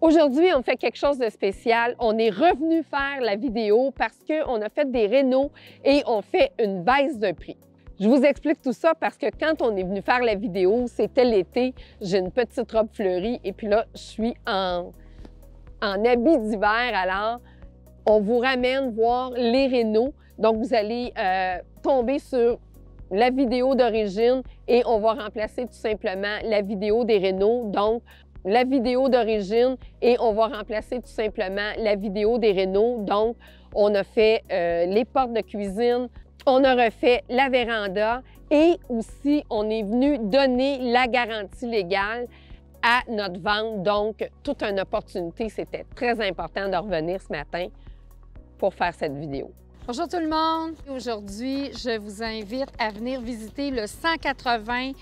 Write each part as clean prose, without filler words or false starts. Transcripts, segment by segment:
Aujourd'hui, on fait quelque chose de spécial. On est revenu faire la vidéo parce qu'on a fait des rénaux et on fait une baisse de prix. Je vous explique tout ça parce que quand on est venu faire la vidéo, c'était l'été, j'ai une petite robe fleurie et puis là, je suis en habit d'hiver. Alors, on vous ramène voir les rénaux. Donc, vous allez tomber sur la vidéo d'origine et on va remplacer tout simplement la vidéo des rénaux. Donc, la vidéo d'origine et on va remplacer tout simplement la vidéo des rénaux. Donc, on a fait les portes de cuisine, on a refait la véranda et aussi, on est venu donner la garantie légale à notre vente. Donc, toute une opportunité. C'était très important de revenir ce matin pour faire cette vidéo. Bonjour tout le monde! Aujourd'hui, je vous invite à venir visiter le 180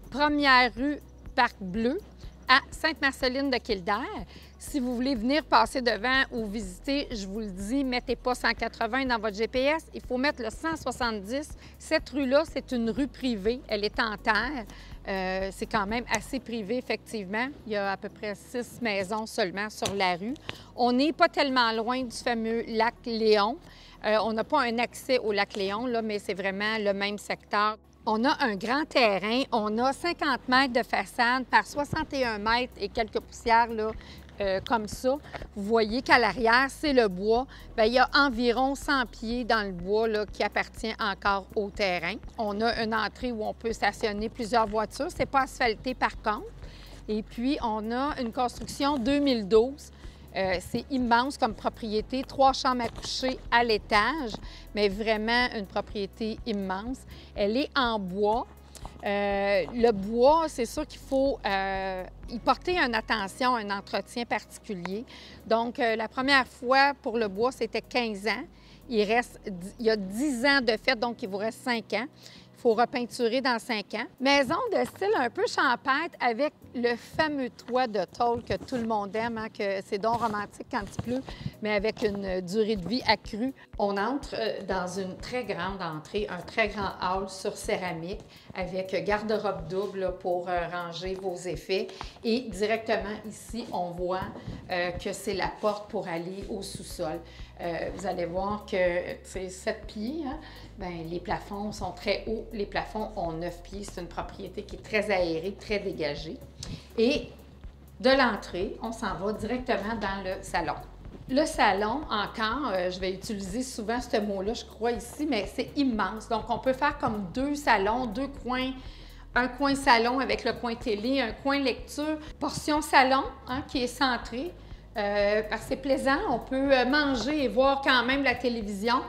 Première rue Parc Bleu à Sainte-Marceline de Kildare. Si vous voulez venir passer devant ou visiter, je vous le dis, mettez pas 180 dans votre GPS, il faut mettre le 170. Cette rue-là, c'est une rue privée, elle est en terre. C'est quand même assez privé, effectivement. Il y a à peu près 6 maisons seulement sur la rue. On n'est pas tellement loin du fameux lac Léon. On n'a pas un accès au lac Léon, là, mais c'est vraiment le même secteur. On a un grand terrain, on a 50 mètres de façade par 61 mètres et quelques poussières, là, comme ça. Vous voyez qu'à l'arrière, c'est le bois. Bien, il y a environ 100 pieds dans le bois là, qui appartient encore au terrain. On a une entrée où on peut stationner plusieurs voitures. Ce n'est pas asphalté par contre. Et puis, on a une construction 2012. C'est immense comme propriété, 3 chambres à coucher à l'étage, mais vraiment une propriété immense. Elle est en bois. Le bois, c'est sûr qu'il faut y porter une attention, un entretien particulier. Donc, la première fois pour le bois, c'était 15 ans. Il y a 10 ans de fait, donc il vous reste 5 ans. Il faut repeinturer dans 5 ans. Maison de style un peu champêtre avec le fameux toit de tôle que tout le monde aime, hein, que c'est donc romantique quand il pleut, mais avec une durée de vie accrue. On entre dans une très grande entrée, un très grand hall sur céramique avec garde-robe double là, pour ranger vos effets. Et directement ici, on voit que c'est la porte pour aller au sous-sol. Vous allez voir que c'est 7 pieds. Hein? Bien, les plafonds sont très hauts. Les plafonds ont 9 pieds. C'est une propriété qui est très aérée, très dégagée. Et de l'entrée, on s'en va directement dans le salon. Le salon, encore, je vais utiliser souvent ce mot-là, je crois, ici, mais c'est immense. Donc, on peut faire comme 2 salons, 2 coins. Un coin salon avec le coin télé, un coin lecture. Portion salon, hein, qui est centrée. Parce que c'est plaisant, on peut manger et voir quand même la télévision.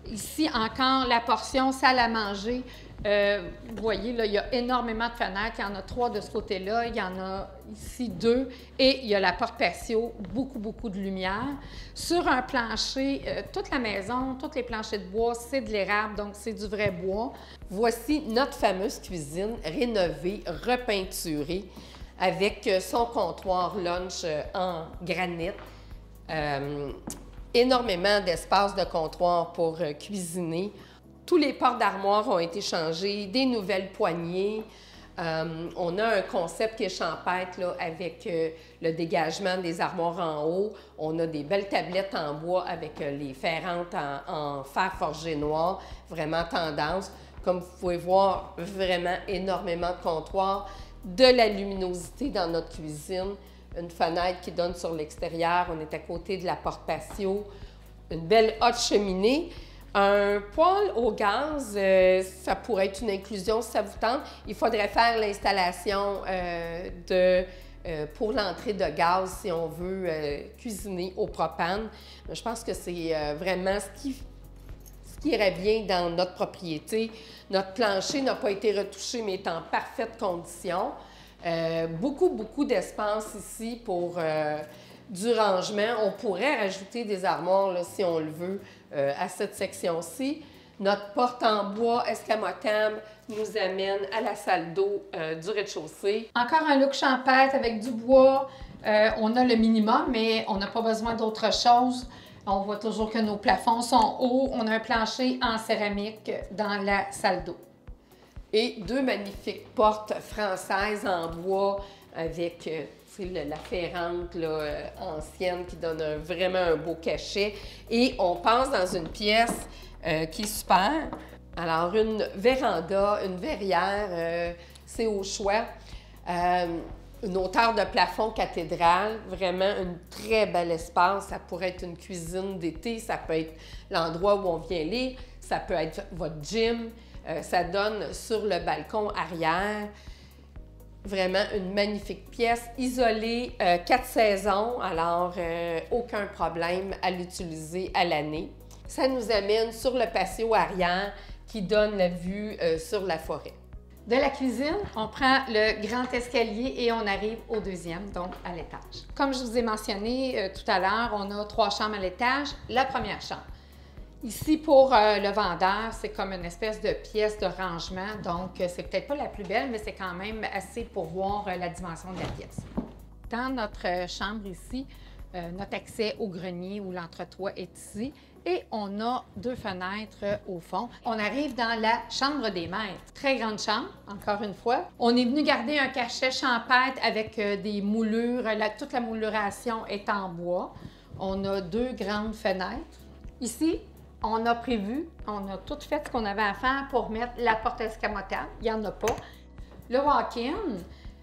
Ici, encore, la portion salle à manger. Vous voyez, là, il y a énormément de fenêtres. Il y en a 3 de ce côté-là. Il y en a ici 2. Et il y a la porte patio, beaucoup de lumière. Sur un plancher, toute la maison, tous les planchers de bois, c'est de l'érable, donc c'est du vrai bois. Voici notre fameuse cuisine rénovée, repeinturée, avec son comptoir lunch en granit. Énormément d'espace de comptoir pour cuisiner. Tous les portes d'armoire ont été changées, des nouvelles poignées. On a un concept qui est champêtre là, avec le dégagement des armoires en haut. On a des belles tablettes en bois avec les ferrantes en fer forgé noir, vraiment tendance. Comme vous pouvez voir, vraiment énormément de comptoirs, de la luminosité dans notre cuisine. Une fenêtre qui donne sur l'extérieur. On est à côté de la porte patio. Une belle haute cheminée. Un poêle au gaz, ça pourrait être une inclusion si ça vous tente. Il faudrait faire l'installation pour l'entrée de gaz si on veut cuisiner au propane. Je pense que c'est vraiment ce qui irait bien dans notre propriété. Notre plancher n'a pas été retouché, mais est en parfaite condition. Beaucoup d'espace ici pour du rangement. On pourrait rajouter des armoires là, si on le veut à cette section-ci. Notre porte en bois escamotable nous amène à la salle d'eau du rez-de-chaussée. Encore un look champêtre avec du bois. On a le minimum, mais on n'a pas besoin d'autre chose. On voit toujours que nos plafonds sont hauts. On a un plancher en céramique dans la salle d'eau. Et 2 magnifiques portes françaises en bois avec tu sais, la ferrante là, ancienne qui donne vraiment un beau cachet. Et on passe dans une pièce qui est super. Alors, une véranda, une verrière, c'est au choix. Une hauteur de plafond cathédrale, vraiment un très bel espace. Ça pourrait être une cuisine d'été, ça peut être l'endroit où on vient lire, ça peut être votre gym. Ça donne sur le balcon arrière. Vraiment une magnifique pièce, isolée 4 saisons, alors aucun problème à l'utiliser à l'année. Ça nous amène sur le patio arrière qui donne la vue sur la forêt. De la cuisine, on prend le grand escalier et on arrive au deuxième, donc à l'étage. Comme je vous ai mentionné tout à l'heure, on a 3 chambres à l'étage. La première chambre. Ici, pour le vendeur, c'est comme une espèce de pièce de rangement, donc c'est peut-être pas la plus belle, mais c'est quand même assez pour voir la dimension de la pièce. Dans notre chambre ici, notre accès au grenier ou l'entretoit est ici. Et on a 2 fenêtres au fond. On arrive dans la chambre des maîtres. Très grande chambre, encore une fois. On est venu garder un cachet champêtre avec des moulures. Toute la mouluration est en bois. On a 2 grandes fenêtres. Ici, on a tout fait ce qu'on avait à faire pour mettre la porte escamotable. Il n'y en a pas. Le walk-in,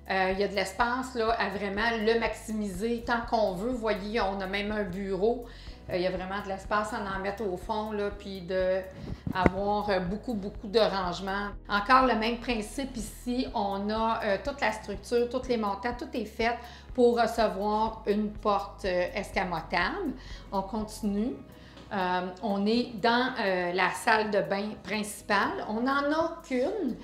il y a de l'espace là, à vraiment le maximiser tant qu'on veut. Vous voyez, on a même un bureau. Il y a vraiment de l'espace à en mettre au fond, là, puis d'avoir beaucoup de rangement. Encore le même principe ici, on a toute la structure, tous les montants, tout est fait pour recevoir une porte escamotable. On continue. On est dans la salle de bain principale. On n'en a qu'une.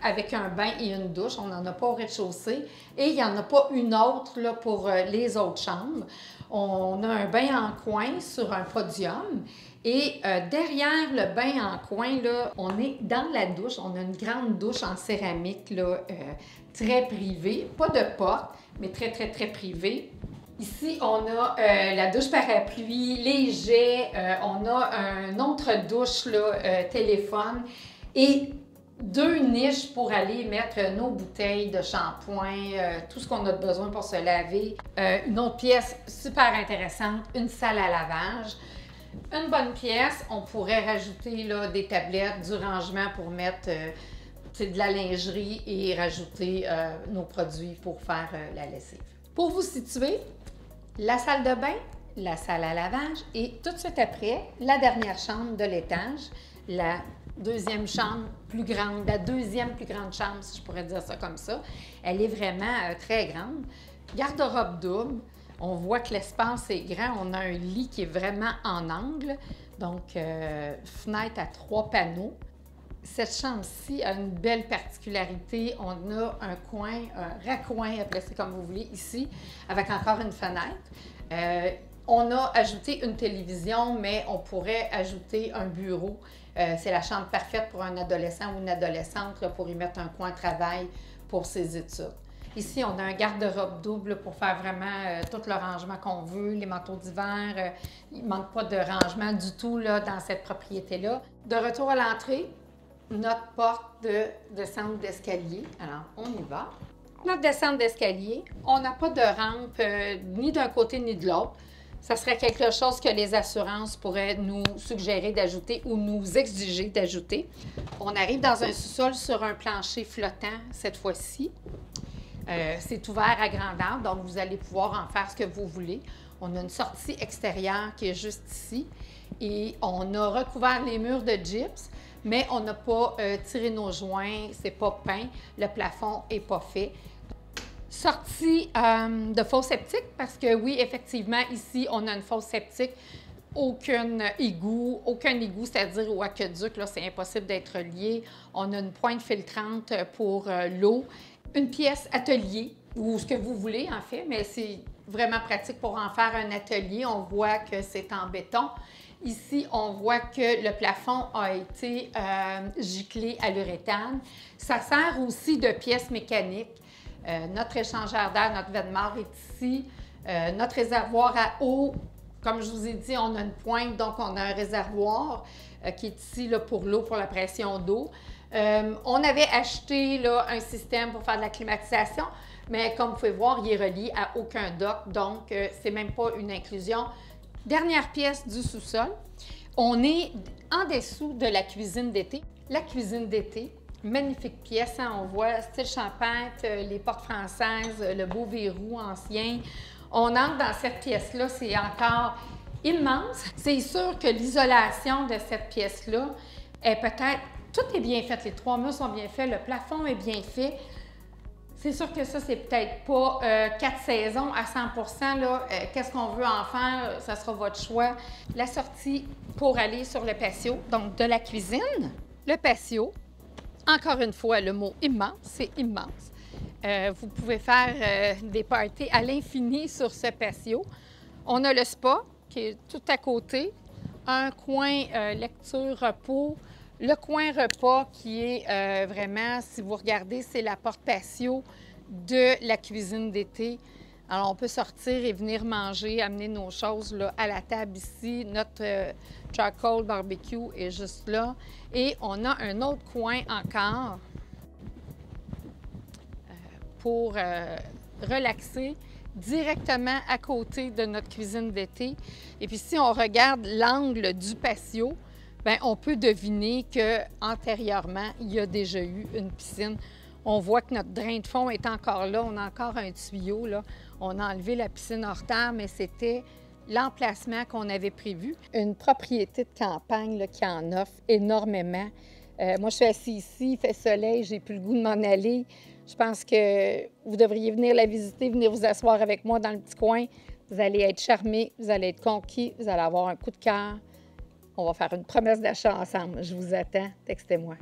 Avec un bain et une douche. On n'en a pas au rez-de-chaussée. Et il n'y en a pas une autre là, pour les autres chambres. On a un bain en coin sur un podium. Et derrière le bain en coin, là, on est dans la douche. On a une grande douche en céramique, là, très privée. Pas de porte, mais très privée. Ici, on a la douche parapluie, les jets. On a un autre douche, là, téléphone. Et 2 niches pour aller mettre nos bouteilles de shampoing, tout ce qu'on a besoin pour se laver. Une autre pièce super intéressante, une salle à lavage. Une bonne pièce, on pourrait rajouter là, des tablettes, du rangement pour mettre de la lingerie et rajouter nos produits pour faire la lessive. Pour vous situer, la salle de bain, la salle à lavage et tout de suite après, la dernière chambre de l'étage, la deuxième chambre plus grande, la deuxième plus grande chambre, si je pourrais dire ça comme ça. Elle est vraiment très grande. Garde-robe double. On voit que l'espace est grand. On a un lit qui est vraiment en angle. Donc, fenêtre à 3 panneaux. Cette chambre-ci a une belle particularité. On a un coin, un raccoin, appelez ça comme vous voulez, ici, avec encore une fenêtre. On a ajouté une télévision, mais on pourrait ajouter un bureau. C'est la chambre parfaite pour un adolescent ou une adolescente là, pour y mettre un coin de travail pour ses études. Ici, on a un garde-robe double pour faire vraiment tout le rangement qu'on veut, les manteaux d'hiver. Il ne manque pas de rangement du tout là, dans cette propriété-là. De retour à l'entrée, notre porte de descente d'escalier. Alors, on y va. Notre descente d'escalier, on n'a pas de rampe ni d'un côté ni de l'autre. Ça serait quelque chose que les assurances pourraient nous suggérer d'ajouter ou nous exiger d'ajouter. On arrive dans un sous-sol sur un plancher flottant cette fois-ci. C'est ouvert à grandeur, donc vous allez pouvoir en faire ce que vous voulez. On a une sortie extérieure qui est juste ici et on a recouvert les murs de gyps, mais on n'a pas tiré nos joints, c'est pas peint, le plafond n'est pas fait. Sortie de fosse septique, parce que oui, effectivement, ici, on a une fosse septique, aucun égout, c'est-à-dire au aqueduc, là, c'est impossible d'être lié. On a une pointe filtrante pour l'eau, une pièce atelier, ou ce que vous voulez, en fait, mais c'est vraiment pratique pour en faire un atelier. On voit que c'est en béton. Ici, on voit que le plafond a été giclé à l'uréthane. Ça sert aussi de pièce mécanique. Notre échangeur d'air, notre vêtement est ici. Notre réservoir à eau, comme je vous ai dit, on a une pointe, donc on a un réservoir qui est ici là, pour l'eau, pour la pression d'eau. On avait acheté là, un système pour faire de la climatisation, mais comme vous pouvez voir, il est relié à aucun dock, donc c'est même pas une inclusion. Dernière pièce du sous-sol, on est en dessous de la cuisine d'été. La cuisine d'été, magnifique pièce, hein? On voit style champêtre, les portes françaises, le beau verrou ancien. On entre dans cette pièce-là, c'est encore immense. C'est sûr que l'isolation de cette pièce-là est peut-être... Tout est bien fait, les 3 murs sont bien faits, le plafond est bien fait. C'est sûr que ça, c'est peut-être pas 4 saisons à 100 là. Qu'est-ce qu'on veut en faire? Ça sera votre choix. La sortie pour aller sur le patio, donc de la cuisine. Le patio, encore une fois, le mot immense, c'est immense. Vous pouvez faire des parties à l'infini sur ce patio. On a le spa qui est tout à côté, un coin lecture-repos, le coin repas qui est vraiment, si vous regardez, c'est la porte patio de la cuisine d'été. Alors, on peut sortir et venir manger, amener nos choses là, à la table ici. Notre charcoal barbecue est juste là. Et on a un autre coin encore pour relaxer directement à côté de notre cuisine d'été. Et puis, si on regarde l'angle du patio, bien, on peut deviner qu'antérieurement, il y a déjà eu une piscine. On voit que notre drain de fond est encore là. On a encore un tuyau, là. On a enlevé la piscine hors terre, mais c'était l'emplacement qu'on avait prévu. Une propriété de campagne là, qui en offre énormément. Moi, je suis assise ici, il fait soleil, j'ai plus le goût de m'en aller. Je pense que vous devriez venir la visiter, venir vous asseoir avec moi dans le petit coin. Vous allez être charmés, vous allez être conquis, vous allez avoir un coup de cœur. On va faire une promesse d'achat ensemble. Je vous attends. Textez-moi.